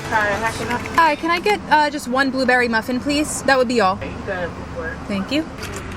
Hi, can I get just one blueberry muffin, please? That would be all. Thank you.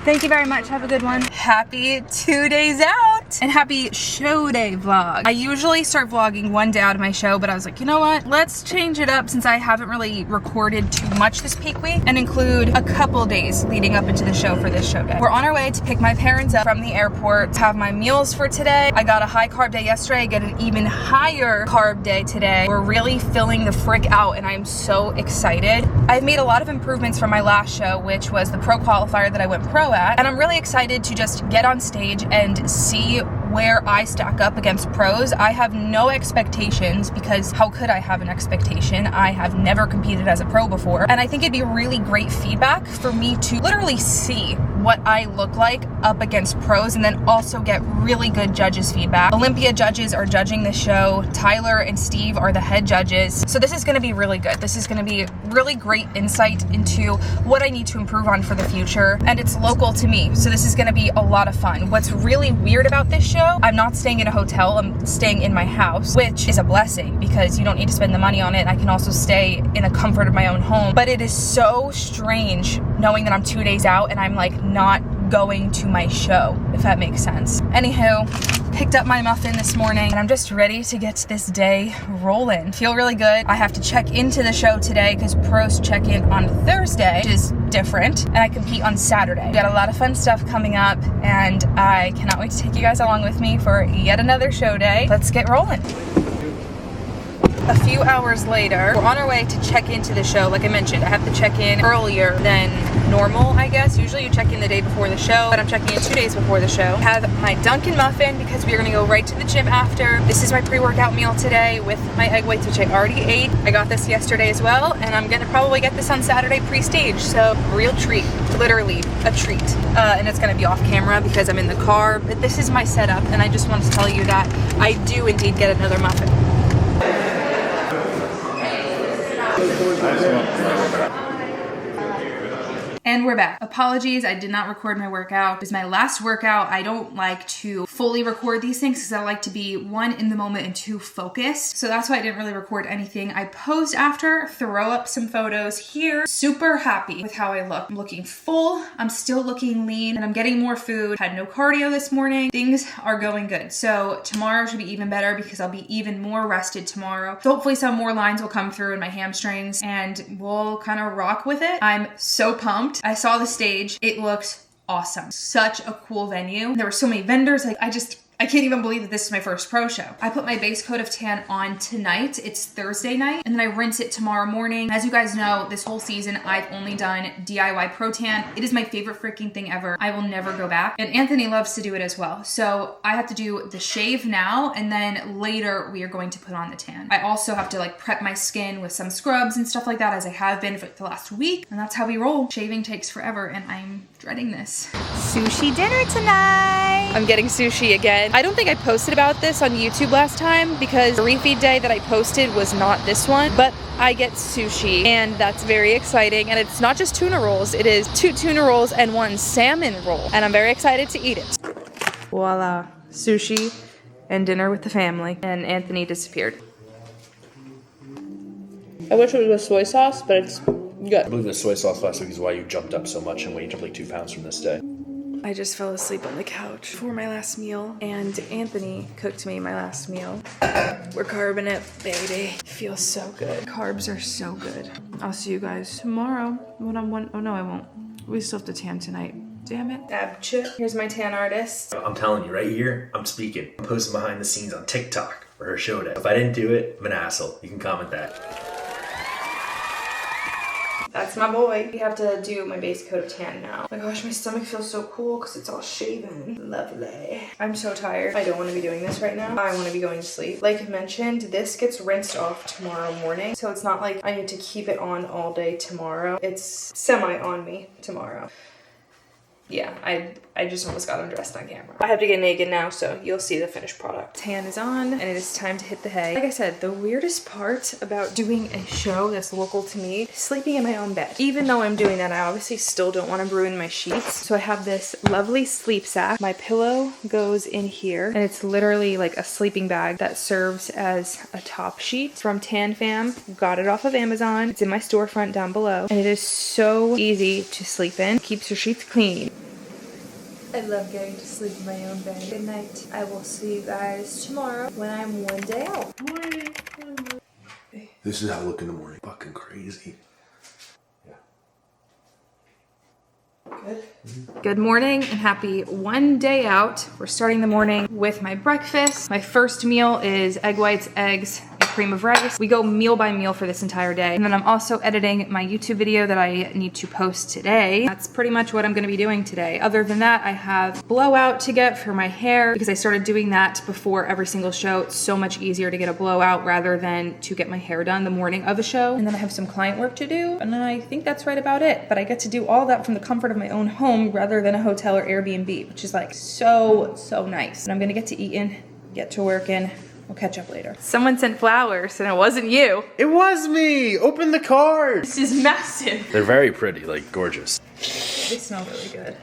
Thank you very much. Have a good one. Happy 2 days out and happy show day vlog. I usually start vlogging one day out of my show, but I was like, you know what? Let's change it up since I haven't really recorded too much this peak week and include a couple days leading up into the show for this show day. We're on our way to pick my parents up from the airport to have my meals for today. I got a high carb day yesterday. I get an even higher carb day today. We're really filling the frick out and I'm so excited. I've made a lot of improvements from my last show, which was the pro qualifier that I went pro at. And I'm really excited to just get on stage and see where I stack up against pros. I have no expectations because how could I have an expectation? I have never competed as a pro before. And I think it'd be really great feedback for me to literally see what I look like up against pros and then also get really good judges feedback. Olympia judges are judging the show. Tyler and Steve are the head judges. So this is gonna be really good. This is gonna be really great insight into what I need to improve on for the future. And it's local to me. So this is gonna be a lot of fun. What's really weird about this show, I'm not staying in a hotel, I'm staying in my house, which is a blessing because you don't need to spend the money on it. I can also stay in the comfort of my own home. But it is so strange knowing that I'm 2 days out and I'm like not going to my show, if that makes sense. Anywho, picked up my muffin this morning and I'm just ready to get this day rolling. Feel really good. I have to check into the show today because pros check in on Thursday, which is different, and I compete on Saturday. We got a lot of fun stuff coming up and I cannot wait to take you guys along with me for yet another show day. Let's get rolling. A few hours later, we're on our way to check into the show. Like I mentioned, I have to check in earlier than normal, I guess. Usually you check in the day before the show, but I'm checking in 2 days before the show. Have my Dunkin' muffin because we are gonna go right to the gym after. This is my pre-workout meal today with my egg whites, which I already ate. I got this yesterday as well, and I'm gonna probably get this on Saturday pre-stage. So real treat, literally a treat. And it's gonna be off camera because I'm in the car, but this is my setup, and I just want to tell you that I do indeed get another muffin. And we're back. Apologies, I did not record my workout. It was my last workout. I don't like to fully record these things because I like to be one, in the moment, and two, focused. So that's why I didn't really record anything. I posed after, throw up some photos here. Super happy with how I look. I'm looking full, I'm still looking lean, and I'm getting more food. Had no cardio this morning. Things are going good. So tomorrow should be even better because I'll be even more rested tomorrow. So hopefully some more lines will come through in my hamstrings and we'll kind of rock with it. I'm so pumped. I saw the stage. It looks awesome. Such a cool venue. There were so many vendors. Like I can't even believe that this is my first pro show. I put my base coat of tan on tonight. It's Thursday night. And then I rinse it tomorrow morning. As you guys know, this whole season, I've only done DIY pro tan. It is my favorite freaking thing ever. I will never go back. And Anthony loves to do it as well. So I have to do the shave now. And then later we are going to put on the tan. I also have to like prep my skin with some scrubs and stuff like that, as I have been for the last week. And that's how we roll. Shaving takes forever and I'm dreading this. Sushi dinner tonight. I'm getting sushi again. I don't think I posted about this on YouTube last time because the refeed day that I posted was not this one, but I get sushi and that's very exciting. And it's not just tuna rolls, it is 2 tuna rolls and 1 salmon roll. And I'm very excited to eat it. Voila, sushi and dinner with the family. And Anthony disappeared. I wish it was with soy sauce, but it's good. I believe the soy sauce last week is why you jumped up so much and weighed up like 2 pounds from this day. I just fell asleep on the couch for my last meal, and Anthony cooked me my last meal. We're carbing it, baby. Feels so good. Carbs are so good. I'll see you guys tomorrow when I'm one. Oh no, I won't. We still have to tan tonight. Damn it. Abcha. Here's my tan artist. I'm telling you, right here, I'm speaking. I'm posting behind the scenes on TikTok for her show day. If I didn't do it, I'm an asshole. You can comment that. That's my boy. We have to do my base coat of tan now. Oh my gosh, my stomach feels so cool because it's all shaven. Lovely. I'm so tired. I don't want to be doing this right now. I want to be going to sleep. Like I mentioned, this gets rinsed off tomorrow morning. So it's not like I need to keep it on all day tomorrow. It's semi on me tomorrow. Yeah, I just almost got undressed on camera. I have to get naked now, so you'll see the finished product. Tan is on, and it is time to hit the hay. Like I said, the weirdest part about doing a show that's local to me is sleeping in my own bed. Even though I'm doing that, I obviously still don't want to ruin my sheets. So I have this lovely sleep sack. My pillow goes in here, and it's literally like a sleeping bag that serves as a top sheet from Tan Fam. Got it off of Amazon. It's in my storefront down below, and it is so easy to sleep in. Keeps your sheets clean. I love getting to sleep in my own bed. Good night. I will see you guys tomorrow when I'm one day out. This is how I look in the morning. Fucking crazy. Good. Good morning and happy one day out. We're starting the morning with my breakfast. My first meal is egg whites, eggs, and cream of rice. We go meal by meal for this entire day. And then I'm also editing my YouTube video that I need to post today. That's pretty much what I'm gonna be doing today. Other than that, I have blowout to get for my hair because I started doing that before every single show. It's so much easier to get a blowout rather than to get my hair done the morning of a show. And then I have some client work to do, and I think that's right about it. But I get to do all that from the comfort of my own home rather than a hotel or Airbnb, which is like so nice. And I'm gonna get to eating, get to working. We'll catch up later. Someone sent flowers and it wasn't you. It was me! Open the card! This is massive. They're very pretty, like gorgeous. They smell really good.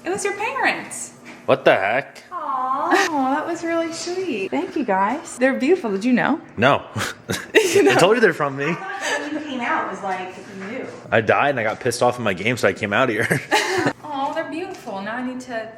It was your parents. What the heck? Aww. Aw, that was really sweet. Thank you guys. They're beautiful, did you know? No. I told you they're from me. I thought when you came out, it was like you. I died and I got pissed off in my game, so I came out here. Oh, they're beautiful. Now I need to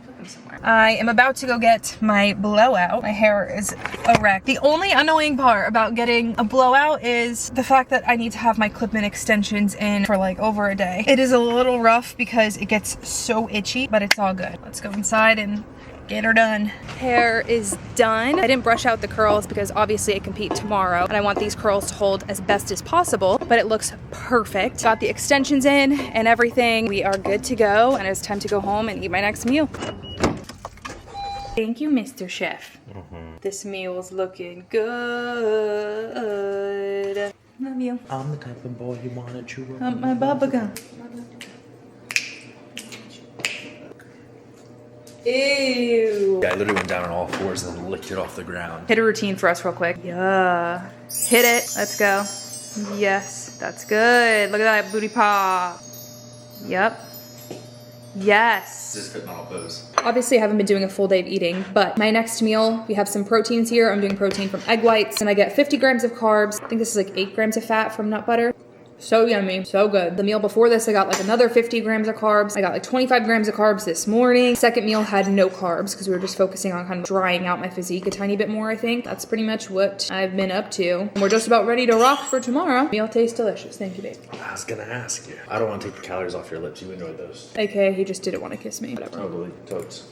put them somewhere. I am about to go get my blowout. My hair is a wreck. The only annoying part about getting a blowout is the fact that I need to have my clip-in extensions in for like over a day. It is a little rough because it gets so itchy, but it's all good. Let's go inside and get her done. Hair is done. I didn't brush out the curls because obviously I compete tomorrow and I want these curls to hold as best as possible, but it looks perfect. Got the extensions in and everything. We are good to go and it's time to go home and eat my next meal. Thank you, Mr. Chef. This meal's looking good. Love you. I'm the type of boy you wanna chew up my bubble gum. Ew. Yeah, I literally went down on all fours and then licked it off the ground. Hit a routine for us real quick. Yeah. Hit it. Let's go. Yes. That's good. Look at that booty pop. Yep. Yes. Just fitting all pose. Obviously, I haven't been doing a full day of eating, but my next meal, we have some proteins here. I'm doing protein from egg whites, and I get 50 grams of carbs. I think this is like 8 grams of fat from nut butter. So yummy, so good. The meal before this, I got like another 50 grams of carbs. I got like 25 grams of carbs this morning. Second meal had no carbs because we were just focusing on kind of drying out my physique a tiny bit more, I think. That's pretty much what I've been up to. And we're just about ready to rock for tomorrow. Meal tastes delicious. Thank you, babe. I was gonna ask you. I don't want to take the calories off your lips. You enjoyed those. Okay, he just didn't want to kiss me. Whatever. Totally. Totes.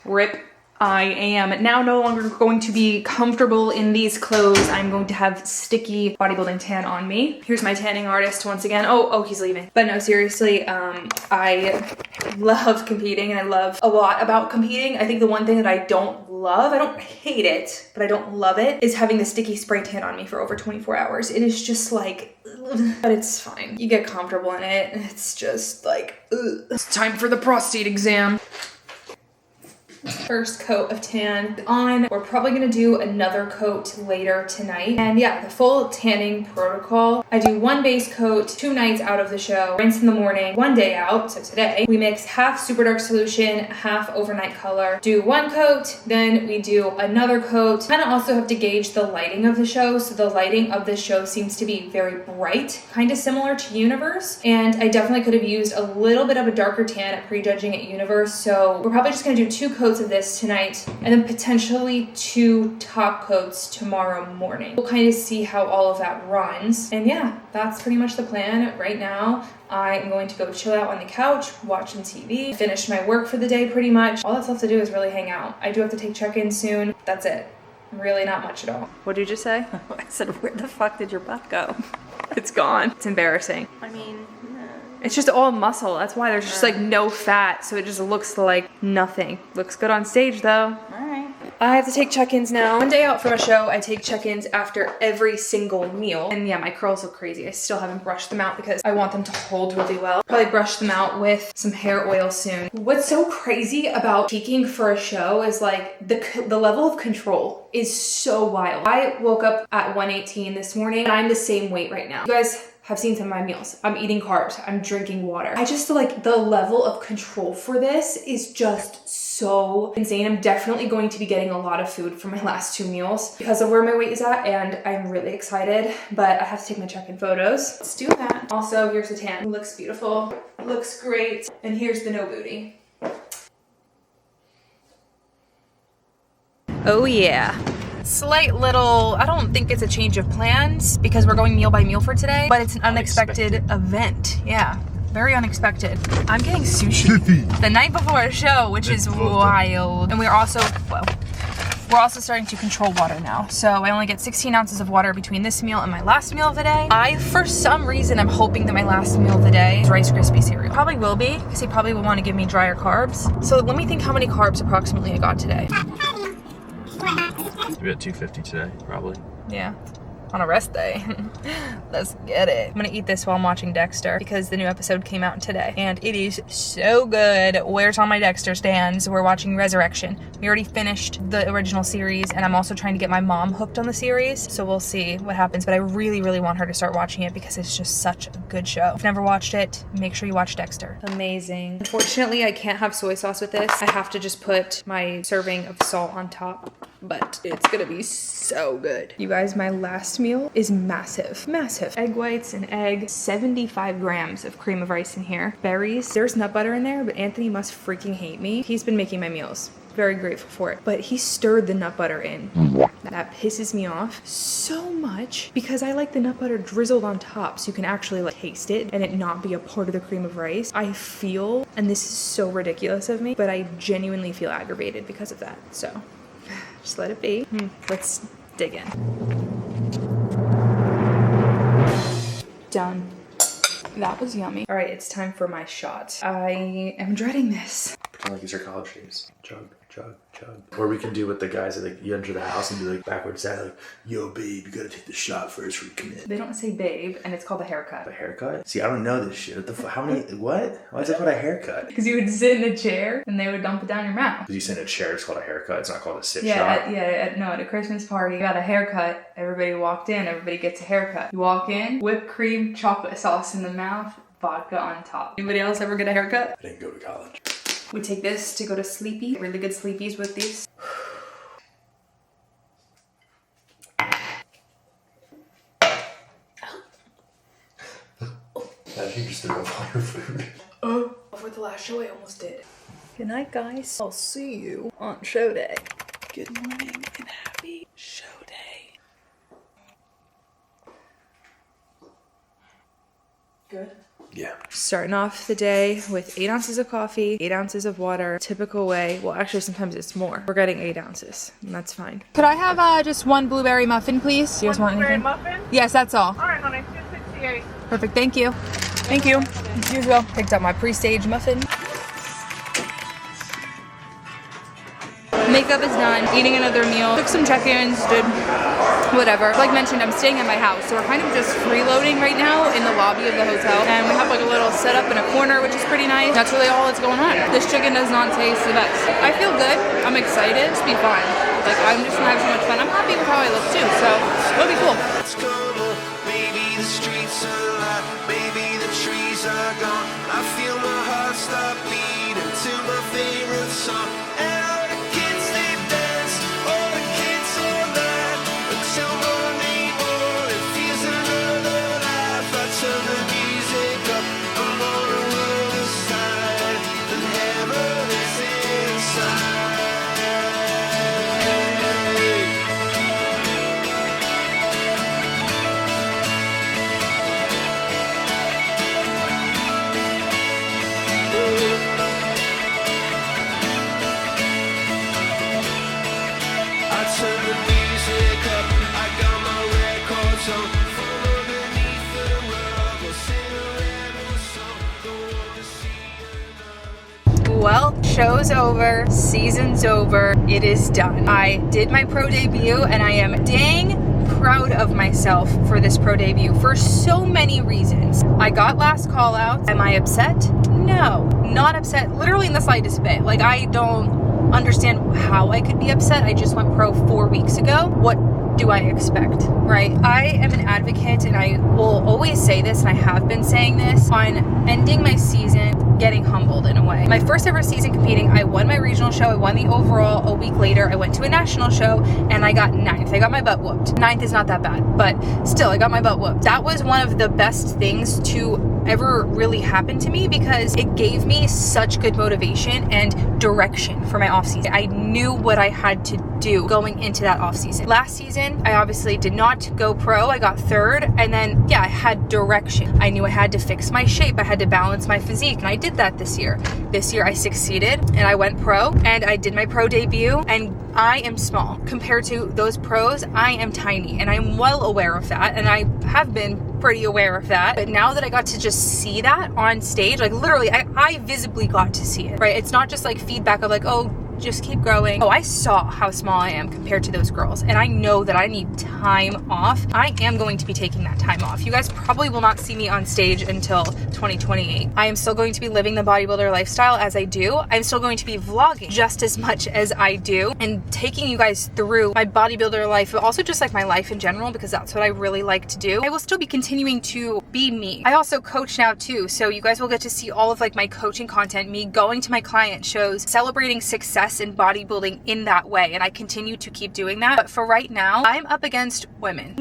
Rip. I am now no longer going to be comfortable in these clothes. I'm going to have sticky bodybuilding tan on me. Here's my tanning artist once again. Oh, he's leaving. But no, seriously, I love competing and I love a lot about competing. I think the one thing that I don't love, I don't hate it, but I don't love it, is having the sticky spray tan on me for over 24 hours. It is just like, ugh. But it's fine. You get comfortable in it. It's just like, ugh. It's time for the prostate exam. First coat of tan on. We're probably gonna do another coat later tonight. And yeah, the full tanning protocol. I do 1 base coat 2 nights out of the show, rinse in the morning, 1 day out. So today we mix half super dark solution, half overnight color, do 1 coat, then we do another coat. Kind of also have to gauge the lighting of the show. So the lighting of this show seems to be very bright, kind of similar to Universe. And I definitely could have used a little bit of a darker tan at prejudging at Universe. So we're probably just gonna do 2 coats of this tonight and then potentially 2 top coats tomorrow morning. We'll kind of see how all of that runs. And yeah, that's pretty much the plan right now. I am going to go chill out on the couch, watch some TV, finish my work for the day pretty much. All that's left to do is really hang out. I do have to take check-in soon. That's it. Really not much at all. What did you just say? I said, where the fuck did your butt go? It's gone. It's embarrassing. I mean, it's just all muscle. That's why there's just like no fat. So it just looks like nothing. Looks good on stage though. all right. I have to take check-ins now. One day out from a show, I take check-ins after every single meal. And yeah, my curls look crazy. I still haven't brushed them out because I want them to hold really well. Probably brush them out with some hair oil soon. What's so crazy about peaking for a show is like the level of control is so wild. I woke up at 118 this morning and I'm the same weight right now. You guys have seen some of my meals. I'm eating carbs, I'm drinking water. I just feel like the level of control for this is just so insane. I'm definitely going to be getting a lot of food for my last 2 meals because of where my weight is at, and I'm really excited, but I have to take my check-in photos. Let's do that. Also, here's the tan. It looks beautiful, it looks great, and here's the no booty. Oh yeah. Slight little, I don't think it's a change of plans because we're going meal by meal for today, but it's an unexpected event. Yeah, very unexpected. I'm getting sushi the night before a show, which is wild. And we're also starting to control water now. So I only get 16 ounces of water between this meal and my last meal of the day. For some reason, I'm hoping that my last meal of the day is Rice Krispie cereal. Probably will be, because he probably will want to give me drier carbs. So let me think how many carbs approximately I got today. We got 250 today, probably. Yeah, on a rest day. Let's get it. I'm gonna eat this while I'm watching Dexter because the new episode came out today and it is so good. Where's all my Dexter stands? We're watching Resurrection. We already finished the original series and I'm also trying to get my mom hooked on the series. So we'll see what happens, but I really, really want her to start watching it because it's just such a good show. If you've never watched it, make sure you watch Dexter. Amazing. Unfortunately, I can't have soy sauce with this. I have to just put my serving of salt on top, but it's gonna be so good. You guys, my last meal is massive. Massive. Egg whites, an egg, 75 grams of cream of rice in here. Berries. There's nut butter in there, but Anthony must freaking hate me. He's been making my meals. Very grateful for it. But he stirred the nut butter in. That pisses me off so much because I like the nut butter drizzled on top so you can actually like taste it and it not be a part of the cream of rice. I feel, and this is so ridiculous of me, but I genuinely feel aggravated because of that. So just let it be. Let's dig in. Done. That was yummy. All right, it's time for my shot. I am dreading this. Pretend like these are college dreams. Chug, chug, chug. Or we can do what the guys that like you enter the house and do like backwards that like, yo babe, you gotta take the shot first before you come in. They don't say babe, and it's called a haircut. A haircut? See, I don't know this shit. What the how many? What? Why is it called a haircut? Because you would sit in a chair and they would dump it down your mouth. Because you sit in a chair, it's called a haircut. It's not called a sit shot. At a Christmas party, you got a haircut. Everybody walked in. Everybody gets a haircut. You walk in, whipped cream, chocolate sauce in the mouth, vodka on top. Anybody else ever get a haircut? I didn't go to college. We take this to go to sleepy. Really good sleepies with these. I think you just threw up all your food. For the last show, I almost did. Good night, guys. I'll see you on show day. Good morning and happy show day. Good. Yeah. Starting off the day with 8 ounces of coffee, 8 ounces of water, typical way. Well, actually, sometimes it's more. We're getting 8 ounces, and that's fine. Could I have just one blueberry muffin, please? Do you guys want anything? Muffin? Yes, that's all. All right, honey. 268. Perfect. Thank you. Thank you. As usual, picked up my pre-stage muffin. Makeup is done. Eating another meal. Took some check-ins. Did whatever. Like mentioned, I'm staying at my house, so we're kind of just freeloading right now in the lobby of the hotel. And we have like a little setup in a corner, which is pretty nice. That's really all that's going on. This chicken does not taste the best. I feel good. I'm excited. It's be fun. Like, I'm just gonna have so much fun. I'm happy with how I look too, so it'll be cool. Maybe the streets are alive, maybe the trees are gone. I feel my heart stop beating to my favorite song. And all the kids they dance, all the kids all night until morning, it feels another life. I turn the music up, I'm on the other side, and heaven is inside. Show's over, season's over, it is done. I did my pro debut and I am dang proud of myself for this pro debut for so many reasons. I got last call out. Am I upset? No, not upset, literally in the slightest bit. Like, I don't understand how I could be upset. I just went pro 4 weeks ago. What do I expect, right? I am an advocate, and I will always say this, and I have been saying this, on ending my season, getting humbled in a way. My first ever season competing, I won my regional show, I won the overall. A week later, I went to a national show, and I got 9th. I got my butt whooped. 9th is not that bad, but still, I got my butt whooped. That was one of the best things to ever really happen to me, because it gave me such good motivation and direction for my off season. I knew what I had to do going into that off season. Last season, I obviously did not go pro. I got 3rd, and then I had direction. I knew I had to fix my shape. I had to balance my physique, and I did that this year. This year I succeeded, and I went pro, and I did my pro debut, and I am small compared to those pros. I am tiny, and I'm well aware of that, and I have been pretty aware of that. But now that I got to just see that on stage, like literally I visibly got to see it, right? It's not just like feedback of like, oh, just keep growing. Oh, I saw how small I am compared to those girls, and I know that I need time off. I am going to be taking that time off. You guys probably will not see me on stage until 2028. I am still going to be living the bodybuilder lifestyle as I do. I'm still going to be vlogging just as much as I do, and taking you guys through my bodybuilder life, but also just like my life in general, because that's what I really like to do. I will still be continuing to be me. I also coach now too, so you guys will get to see all of like my coaching content, me going to my client shows, celebrating success in bodybuilding in that way, and I continue to keep doing that. But for right now, I'm up against women,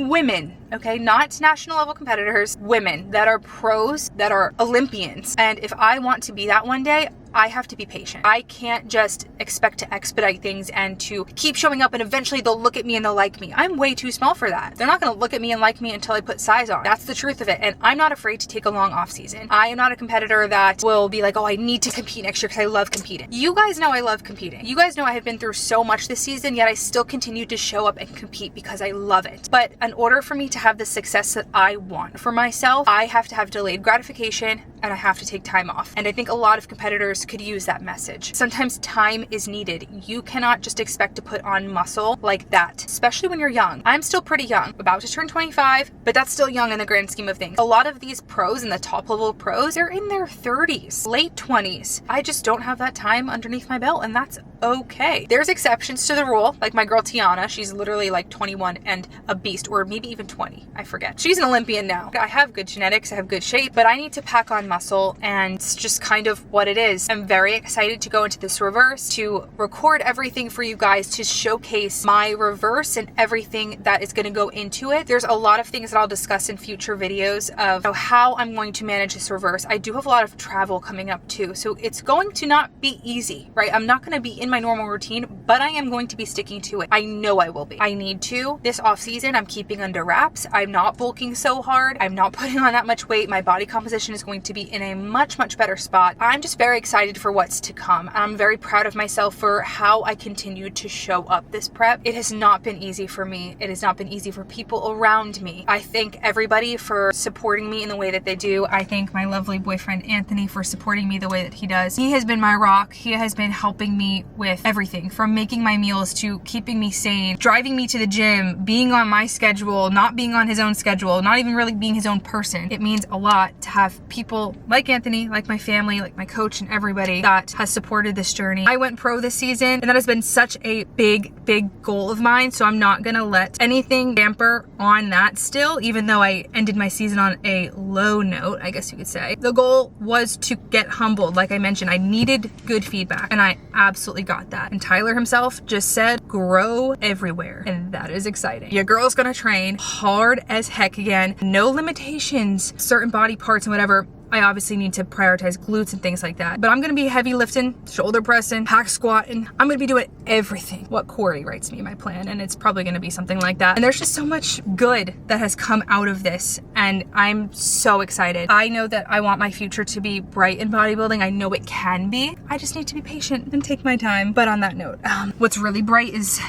okay, not national level competitors, women that are pros, that are Olympians, and if I want to be that one day, I have to be patient. I can't just expect to expedite things and to keep showing up and eventually they'll look at me and they'll like me. I'm way too small for that. They're not going to look at me and like me until I put size on. That's the truth of it. And I'm not afraid to take a long off season. I am not a competitor that will be like, oh, I need to compete next year because I love competing. You guys know I love competing. You guys know I have been through so much this season, yet I still continue to show up and compete because I love it. But in order for me to have the success that I want for myself, I have to have delayed gratification and I have to take time off. And I think a lot of competitors could use that message. Sometimes time is needed. You cannot just expect to put on muscle like that, especially when you're young. I'm still pretty young, about to turn 25, but that's still young in the grand scheme of things. A lot of these pros and the top level pros, they're in their 30s, late 20s. I just don't have that time underneath my belt, and that's okay. There's exceptions to the rule, like my girl Tiana. She's literally like 21 and a beast, or maybe even 20. I forget. She's an Olympian now. I have good genetics, I have good shape, but I need to pack on muscle, and it's just kind of what it is. I'm very excited to go into this reverse, to record everything for you guys, to showcase my reverse and everything that is going to go into it. There's a lot of things that I'll discuss in future videos of how I'm going to manage this reverse. I do have a lot of travel coming up too, so it's going to not be easy, right? I'm not going to be in my normal routine, but I am going to be sticking to it. I know I will be. I need to. This off season, I'm keeping under wraps. I'm not bulking so hard. I'm not putting on that much weight. My body composition is going to be in a much, much better spot. I'm just very excited for what's to come. I'm very proud of myself for how I continued to show up this prep. It has not been easy for me. It has not been easy for people around me. I thank everybody for supporting me in the way that they do. I thank my lovely boyfriend Anthony for supporting me the way that he does. He has been my rock. He has been helping me with everything from making my meals to keeping me sane, driving me to the gym, being on my schedule, not being on his own schedule, not even really being his own person. It means a lot to have people like Anthony, like my family, like my coach, and everybody that has supported this journey. I went pro this season, and that has been such a big goal of mine, so I'm not gonna let anything damper on that still, even though I ended my season on a low note, I guess you could say. The goal was to get humbled. Like I mentioned, I needed good feedback, and I absolutely got that. And Tyler himself just said, grow everywhere, and that is exciting. Your girl's gonna train hard as heck again, no limitations, certain body parts and whatever. I obviously need to prioritize glutes and things like that. But I'm gonna be heavy lifting, shoulder pressing, hack squatting. I'm gonna be doing everything what Corey writes me my plan, and it's probably gonna be something like that. And there's just so much good that has come out of this, and I'm so excited. I know that I want my future to be bright in bodybuilding. I know it can be. I just need to be patient and take my time. But on that note, what's really bright is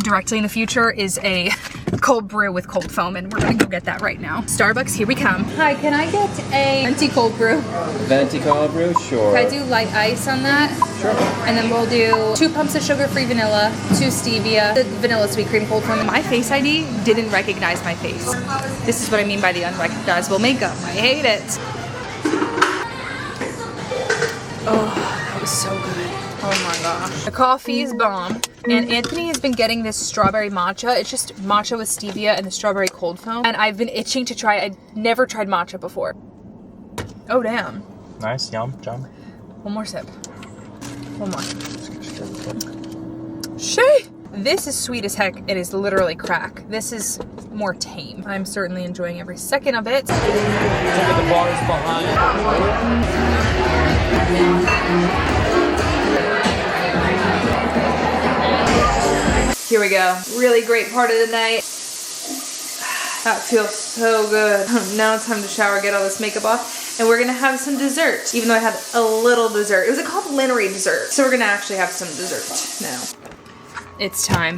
directly in the future is a cold brew with cold foam, and we're gonna go get that right now. Starbucks, here we come. Hi, can I get a venti cold brew? Venti cold brew, sure. Can I do light ice on that? Sure. And then we'll do 2 pumps of sugar-free vanilla, 2 stevia, the vanilla sweet cream cold foam. My Face ID didn't recognize my face. This is what I mean by the unrecognizable makeup. I hate it. Oh, that was so good. Oh my gosh. The coffee is bomb. And Anthony has been getting this strawberry matcha. It's just matcha with stevia and the strawberry cold foam. And I've been itching to try it. I'd never tried matcha before. Oh, damn. Nice, yum, John. One more sip. One more. Shay! This is sweet as heck. It is literally crack. This is more tame. I'm certainly enjoying every second of it. Look at the bars behind. Here we go. Really great part of the night. That feels so good. Now it's time to shower, get all this makeup off, and we're gonna have some dessert. Even though I had a little dessert. It was a complimentary dessert. So we're gonna actually have some dessert now. It's time.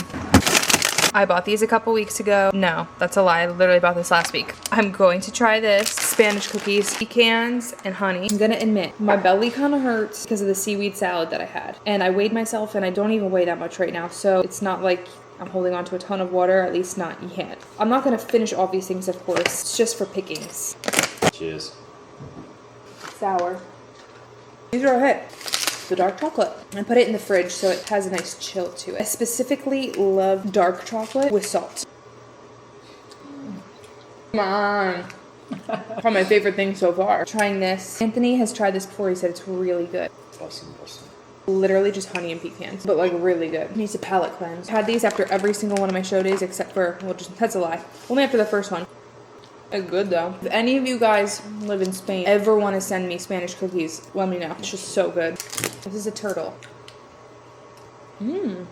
I bought these a couple weeks ago. No, that's a lie. I literally bought this last week. I'm going to try this. Spanish cookies, pecans, and honey. I'm gonna admit, my belly kind of hurts because of the seaweed salad that I had. And I weighed myself, and I don't even weigh that much right now. So it's not like I'm holding on to a ton of water, at least not yet. I'm not gonna finish all these things, of course. It's just for pickings. Cheers. Sour. These are a hit. The dark chocolate. I put it in the fridge so it has a nice chill to it. I specifically love dark chocolate with salt. Come on. Probably my favorite thing so far. Trying this. Anthony has tried this before. He said it's really good. Awesome. Literally just honey and pecans, but like really good. Needs a palate cleanse. Had these after every single one of my show days except for, well, just, that's a lie. Only after the first one. It's good though. If any of you guys live in Spain, ever want to send me Spanish cookies, let me know. It's just so good. This is a turtle. Mmm.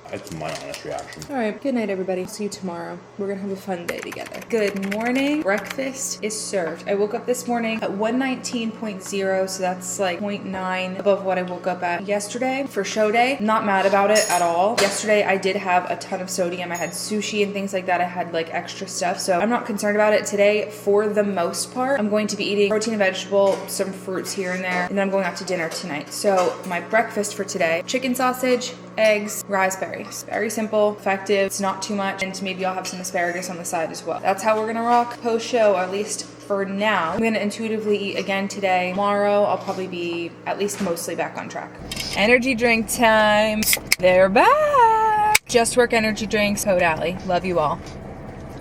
That's my honest reaction. All right, good night, everybody. See you tomorrow. We're gonna have a fun day together. Good morning. Breakfast is served. I woke up this morning at 119.0, so that's like 0.9 above what I woke up at yesterday for show day. Not mad about it at all. Yesterday, I did have a ton of sodium. I had sushi and things like that. I had like extra stuff, so I'm not concerned about it. Today, for the most part, I'm going to be eating protein and vegetable, some fruits here and there, and then I'm going out to dinner tonight. So my breakfast for today, chicken sausage, eggs, raspberries. Very simple, effective, it's not too much, and maybe I'll have some asparagus on the side as well. That's how we're gonna rock post-show, or at least for now. I'm gonna intuitively eat again today. Tomorrow, I'll probably be at least mostly back on track. Energy drink time. They're back. Just Work energy drinks, code Alli. Love you all.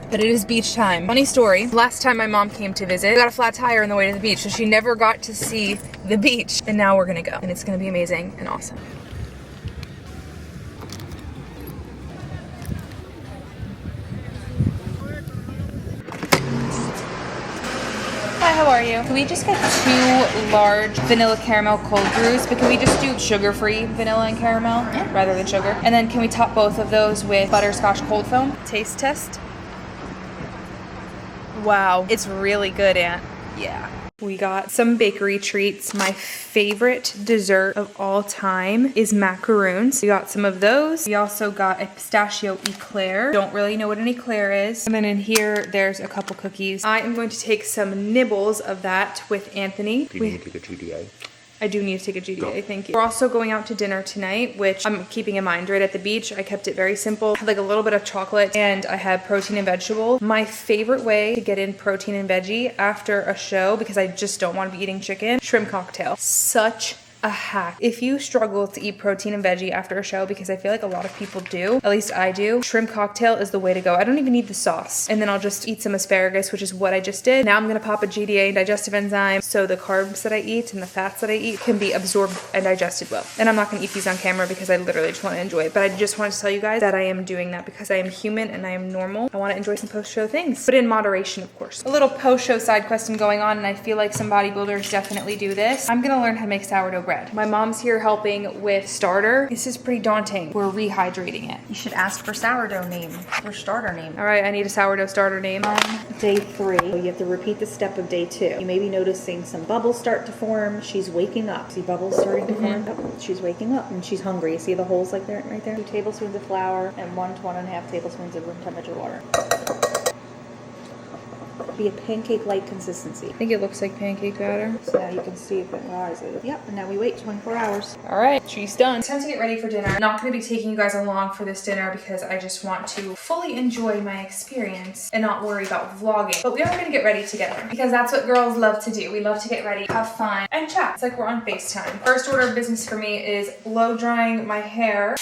But it is beach time. Funny story, last time my mom came to visit, I got a flat tire on the way to the beach, so she never got to see the beach. And now we're gonna go, and it's gonna be amazing and awesome. Hi, how are you? Can we just get 2 large vanilla caramel cold brews, but can we just do sugar-free vanilla and caramel rather than sugar? And then can we top both of those with butterscotch cold foam? Taste test. Wow, it's really good, Aunt. Yeah. We got some bakery treats. My favorite dessert of all time is macaroons. We got some of those. We also got a pistachio eclair. Don't really know what an eclair is. And then in here, there's a couple cookies. I am going to take some nibbles of that with Anthony. Do you need to take a GDA? I do need to take a GDA, thank you. We're also going out to dinner tonight, which I'm keeping in mind right at the beach. I kept it very simple. I had like a little bit of chocolate and I had protein and vegetable. My favorite way to get in protein and veggie after a show, because I just don't want to be eating chicken, shrimp cocktail. Such a hack. If you struggle to eat protein and veggie after a show, because I feel like a lot of people do, at least I do, shrimp cocktail is the way to go. I don't even need the sauce. And then I'll just eat some asparagus, which is what I just did. Now I'm gonna pop a GDA digestive enzyme, so the carbs that I eat and the fats that I eat can be absorbed and digested well. And I'm not gonna eat these on camera because I literally just wanna enjoy it. But I just wanted to tell you guys that I am doing that because I am human and I am normal. I wanna enjoy some post-show things, but in moderation, of course. A little post-show side quest going on, and I feel like some bodybuilders definitely do this. I'm gonna learn how to make sourdough bread. bread. My mom's here helping with starter. This is pretty daunting. We're rehydrating it. You should ask for sourdough name, for starter name. All right, I need a sourdough starter name. Day 3, you have to repeat the step of day 2. You may be noticing some bubbles start to form. She's waking up. See bubbles starting to form? Oh, she's waking up and she's hungry. See the holes like there, right there? 2 tablespoons of flour and 1 to 1.5 tablespoons of room temperature water. Be a pancake-like consistency. I think it looks like pancake batter. So now you can see if it rises. Yep, and now we wait 24 hours. All right, she's done. It's time to get ready for dinner. I'm not going to be taking you guys along for this dinner because I just want to fully enjoy my experience and not worry about vlogging. But we are going to get ready together because that's what girls love to do. We love to get ready, have fun, and chat. It's like we're on FaceTime. First order of business for me is blow drying my hair.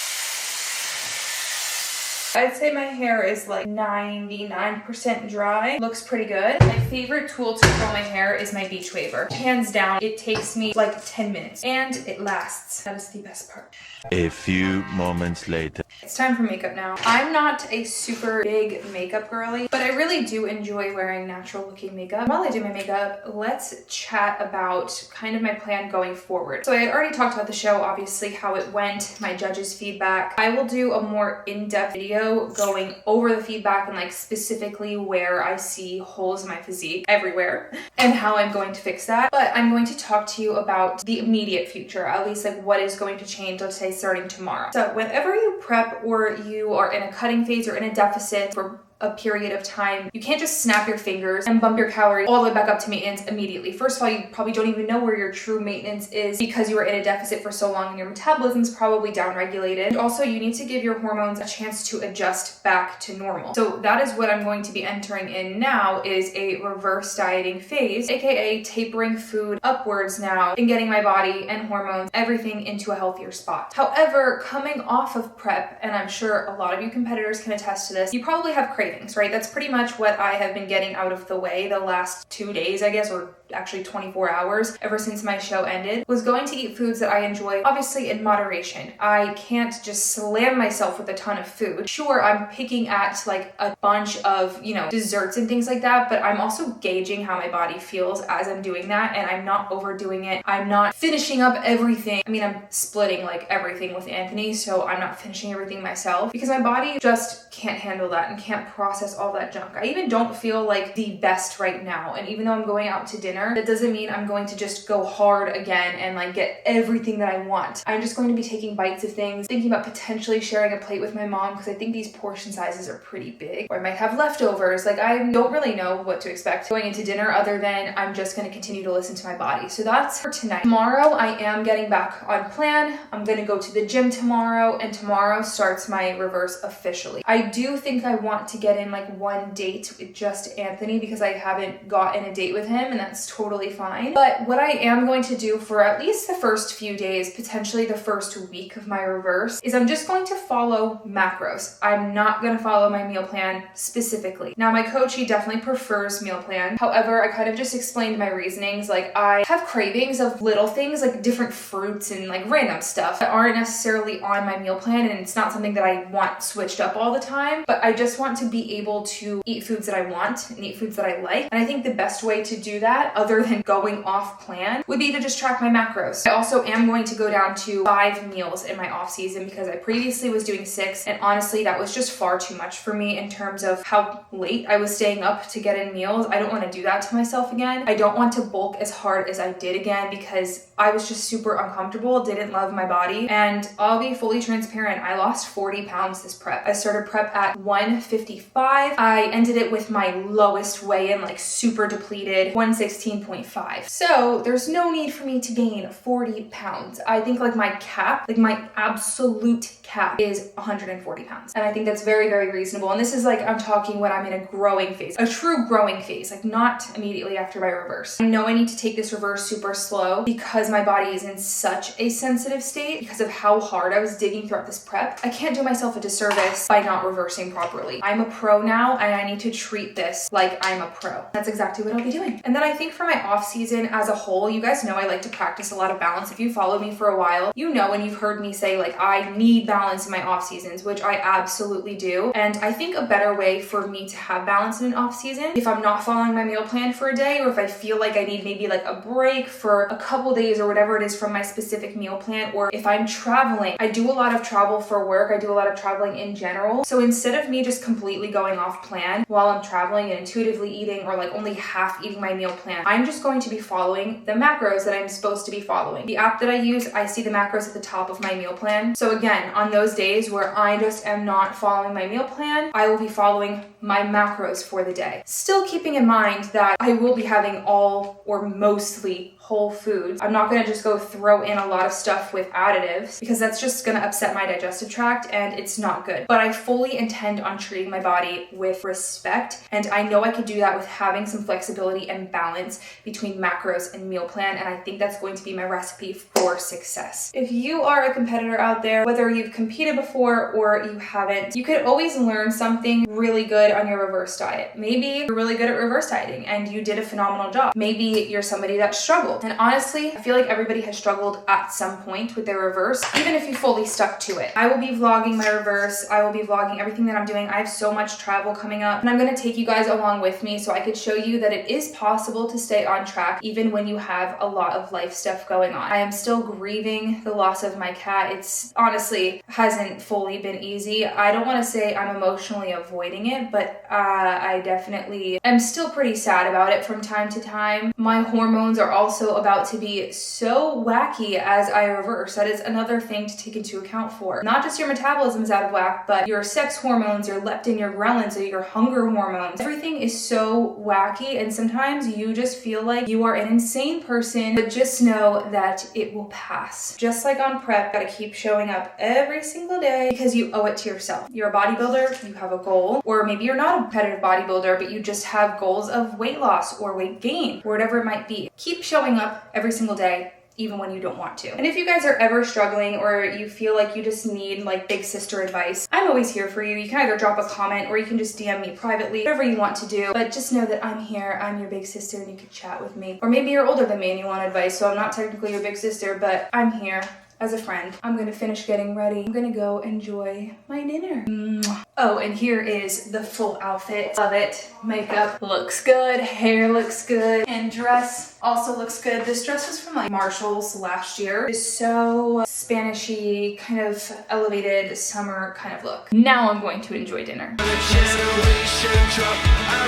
I'd say my hair is like 99% dry. Looks pretty good. My favorite tool to curl my hair is my beach waver. Hands down, it takes me like 10 minutes and it lasts. That is the best part. A few moments later. It's time for makeup now. I'm not a super big makeup girly, but I really do enjoy wearing natural looking makeup. While I do my makeup, let's chat about kind of my plan going forward. So I had already talked about the show, obviously how it went, my judges' feedback. I will do a more in-depth video going over the feedback and like specifically where I see holes in my physique everywhere and how I'm going to fix that. But I'm going to talk to you about the immediate future, at least like what is going to change, let's say starting tomorrow. So whenever you prep or you are in a cutting phase or in a deficit for a period of time, you can't just snap your fingers and bump your calories all the way back up to maintenance immediately. First of all, you probably don't even know where your true maintenance is because you were in a deficit for so long and your metabolism's probably downregulated. And also, you need to give your hormones a chance to adjust back to normal. So that is what I'm going to be entering in now, is a reverse dieting phase, aka tapering food upwards now and getting my body and hormones, everything into a healthier spot. However, coming off of prep, and I'm sure a lot of you competitors can attest to this, you probably have cravings. Right? That's pretty much what I have been getting out of the way the last 2 days, I guess, or actually 24 hours ever since my show ended, was going to eat foods that I enjoy, obviously in moderation. I can't just slam myself with a ton of food. Sure, I'm picking at like a bunch of, you know, desserts and things like that, but I'm also gauging how my body feels as I'm doing that, and I'm not overdoing it. I'm not finishing up everything. I mean, I'm splitting like everything with Anthony, so I'm not finishing everything myself because my body just can't handle that and can't process all that junk. I even don't feel like the best right now, and even though I'm going out to dinner, that doesn't mean I'm going to just go hard again and like get everything that I want. I'm just going to be taking bites of things, thinking about potentially sharing a plate with my mom because I think these portion sizes are pretty big, or I might have leftovers. Like, I don't really know what to expect going into dinner other than I'm just going to continue to listen to my body. So that's for tonight. Tomorrow I am getting back on plan. I'm going to go to the gym tomorrow, and tomorrow starts my reverse officially. I do think I want to get in like one date with just Anthony because I haven't gotten a date with him, and that's totally fine. But what I am going to do for at least the first few days, potentially the first week of my reverse, is I'm just going to follow macros. I'm not going to follow my meal plan specifically. Now, my coach, he definitely prefers meal plan. However, I kind of just explained my reasonings. Like, I have cravings of little things like different fruits and like random stuff that aren't necessarily on my meal plan, and it's not something that I want switched up all the time, but I just want to be able to eat foods that I want and eat foods that I like. And I think the best way to do that, other than going off plan, would be to just track my macros. I also am going to go down to 5 meals in my off season because I previously was doing 6, and honestly that was just far too much for me in terms of how late I was staying up to get in meals. I don't want to do that to myself again. I don't want to bulk as hard as I did again because I was just super uncomfortable, didn't love my body, and I'll be fully transparent, I lost 40 pounds this prep. I started prep at 155. I ended it with my lowest weigh-in, like super depleted, 116.5. So there's no need for me to gain 40 pounds. I think like my cap, like my absolute cap is 140 pounds. And I think that's very, very reasonable. And this is like, I'm talking when I'm in a growing phase, a true growing phase, like not immediately after my reverse. I know I need to take this reverse super slow because my body is in such a sensitive state because of how hard I was digging throughout this prep. I can't do myself a disservice by not reversing properly. I'm a pro now, and I need to treat this like I'm a pro. That's exactly what I'll be doing. And then I think think for my off season as a whole, you guys know I like to practice a lot of balance. If you follow me for a while, you know, and you've heard me say like I need balance in my off seasons, which I absolutely do. And I think a better way for me to have balance in an off season, if I'm not following my meal plan for a day, or if I feel like I need maybe like a break for a couple days or whatever it is from my specific meal plan, or if I'm traveling, I do a lot of travel for work. I do a lot of traveling in general. So instead of me just completely going off plan while I'm traveling and intuitively eating or like only half eating my meal plan, I'm just going to be following the macros that I'm supposed to be following. The app that I use, I see the macros at the top of my meal plan. So again, on those days where I just am not following my meal plan, I will be following my macros for the day. Still keeping in mind that I will be having all or mostly whole foods. I'm not gonna just go throw in a lot of stuff with additives because that's just gonna upset my digestive tract and it's not good. But I fully intend on treating my body with respect, and I know I could do that with having some flexibility and balance between macros and meal plan, and I think that's going to be my recipe for success. If you are a competitor out there, whether you've competed before or you haven't, you could always learn something really good on your reverse diet. Maybe you're really good at reverse dieting and you did a phenomenal job. Maybe you're somebody that struggled. And honestly, I feel like everybody has struggled at some point with their reverse, even if you fully stuck to it. I will be vlogging my reverse. I will be vlogging everything that I'm doing. I have so much travel coming up, and I'm going to take you guys along with me so I could show you that it is possible to stay on track even when you have a lot of life stuff going on. I am still grieving the loss of my cat. It's honestly hasn't fully been easy. I don't want to say I'm emotionally avoiding it, but I definitely am still pretty sad about it from time to time. My hormones are also about to be so wacky as I reverse. That is another thing to take into account for. Not just your metabolism is out of whack, but your sex hormones, your leptin, your ghrelin, so your hunger hormones. Everything is so wacky, and sometimes you just feel like you are an insane person, but just know that it will pass. Just like on prep, you gotta keep showing up every single day because you owe it to yourself. You're a bodybuilder, you have a goal, or maybe you're not a competitive bodybuilder, but you just have goals of weight loss or weight gain, or whatever it might be. Keep showing up every single day, even when you don't want to. And if you guys are ever struggling or you feel like you just need like big sister advice, I'm always here for you. You can either drop a comment or you can just DM me privately, whatever you want to do. But just know that I'm here. I'm your big sister and you can chat with me. Or maybe you're older than me and you want advice, so I'm not technically your big sister, but I'm here as a friend. I'm gonna finish getting ready. I'm gonna go enjoy my dinner. Oh, and here is the full outfit. Love it. Makeup looks good, hair looks good, and dress also looks good. This dress was from like Marshall's last year. It's so Spanish-y, kind of elevated summer kind of look. Now I'm going to enjoy dinner. Generation drop.